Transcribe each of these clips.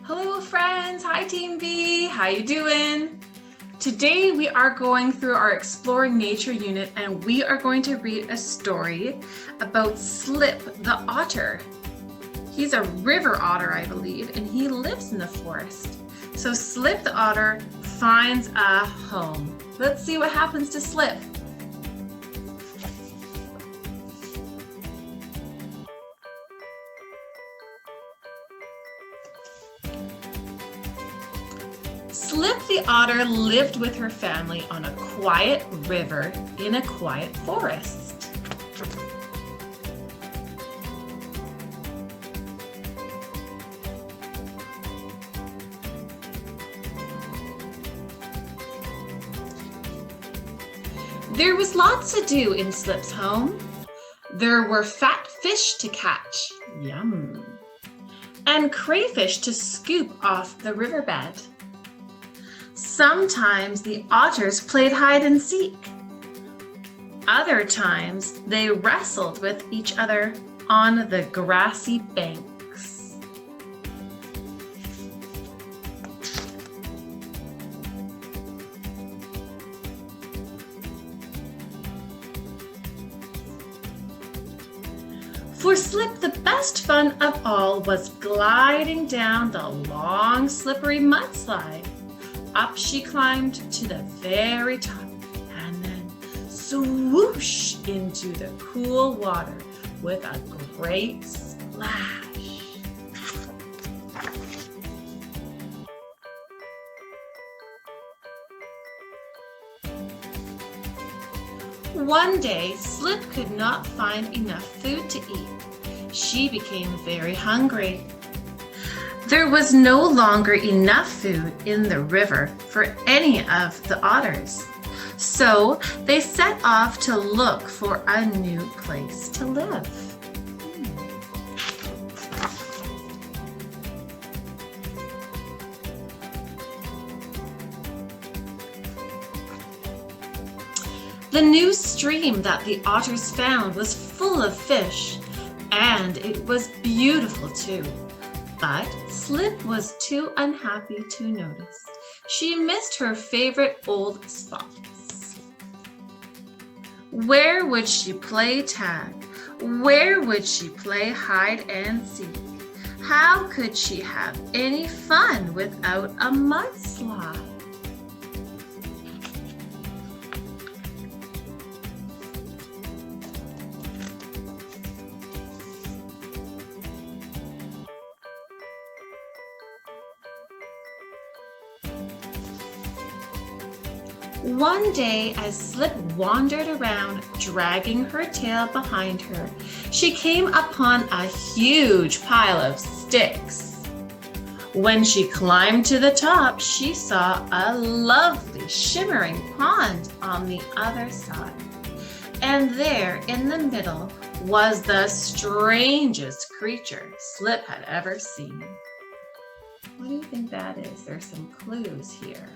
Hello friends, hi Team B, how you doing? Today we are going through our Exploring Nature unit and we are going to read a story about Slip the otter. He's a river otter, I believe, and he lives in the forest. So Slip the otter finds a home. Let's see what happens to Slip. Slip the otter lived with her family on a quiet river in a quiet forest. There was lots to do in Slip's home. There were fat fish to catch, yum, and crayfish to scoop off the riverbed. Sometimes the otters played hide and seek. Other times they wrestled with each other on the grassy banks. For Slip, the best fun of all was gliding down the long, slippery mudslide. Up she climbed to the very top and then swoosh into the cool water with a great splash. One day, Slip could not find enough food to eat. She became very hungry. There was no longer enough food in the river for any of the otters, so they set off to look for a new place to live. The new stream that the otters found was full of fish, and it was beautiful too. But Slip was too unhappy to notice. She missed her favorite old spots. Where would she play tag? Where would she play hide and seek? How could she have any fun without a mudslide? One day, as Slip wandered around, dragging her tail behind her, she came upon a huge pile of sticks. When she climbed to the top, she saw a lovely shimmering pond on the other side. And there in the middle was the strangest creature Slip had ever seen. What do you think that is? There's some clues here.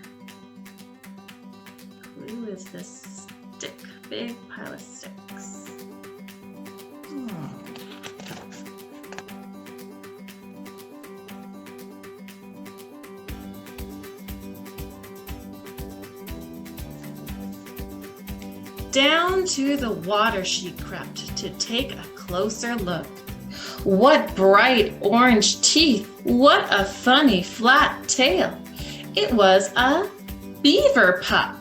Who is this stick? Big pile of sticks. Down to the water she crept to take a closer look. What bright orange teeth! What a funny flat tail! It was a beaver pup.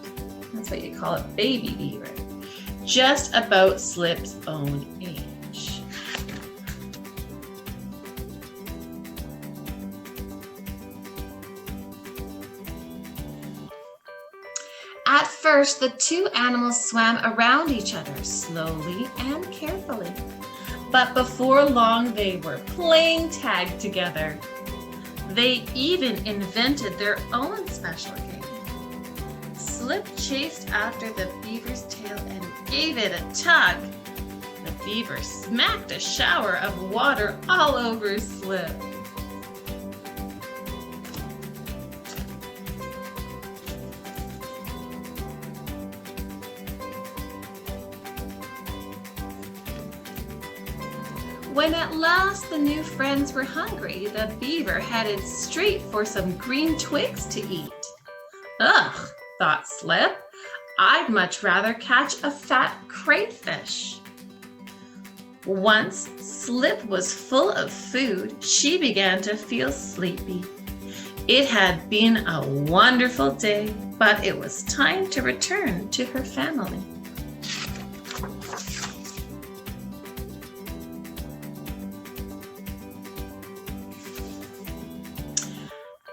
That's what you call it, baby beaver. Just about Slip's own age. At first, the two animals swam around each other slowly and carefully. But before long, they were playing tag together. They even invented their own special game. Slip chased after the beaver's tail and gave it a tug. The beaver smacked a shower of water all over Slip. When at last the new friends were hungry, the beaver headed straight for some green twigs to eat. Ugh, thought Slip, I'd much rather catch a fat crayfish. Once Slip was full of food, she began to feel sleepy. It had been a wonderful day, but it was time to return to her family.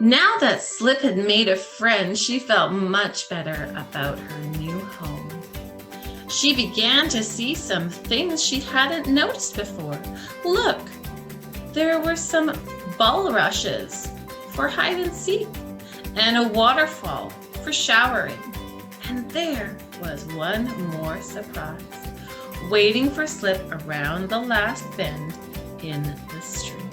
Now that Slip had made a friend, she felt much better about her new home. She began to see some things she hadn't noticed before. Look, there were some bulrushes for hide and seek and a waterfall for showering. And there was one more surprise, waiting for Slip around the last bend in the stream.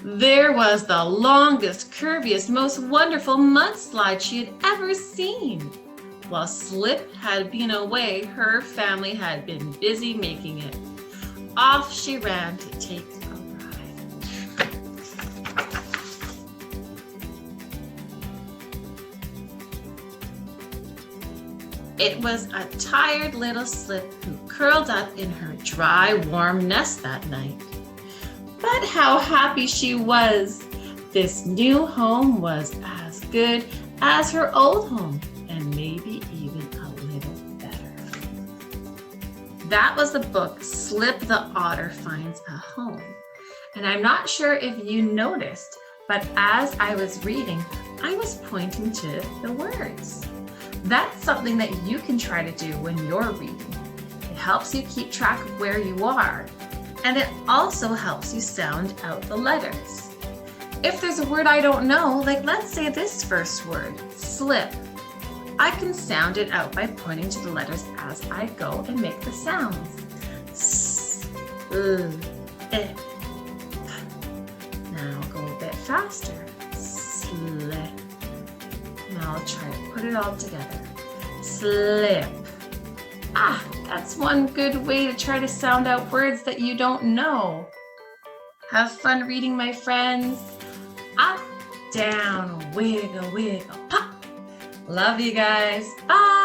There was the longest, curviest, most wonderful mudslide she had ever seen. While Slip had been away, her family had been busy making it. Off she ran to take a ride. It was a tired little Slip who curled up in her dry, warm nest that night. But how happy she was! This new home was as good as her old home, and maybe even a little better. That was the book, Slip the Otter Finds a Home. And I'm not sure if you noticed, but as I was reading, I was pointing to the words. That's something that you can try to do when you're reading. It helps you keep track of where you are. And it also helps you sound out the letters. If there's a word I don't know, like let's say this first word, slip, I can sound it out by pointing to the letters as I go and make the sounds. S, Now I'll go a bit faster. Slip. Now I'll try to put it all together. Slip. That's one good way to try to sound out words that you don't know. Have fun reading, my friends. Up, down, wiggle, wiggle, pop. Love you guys. Bye.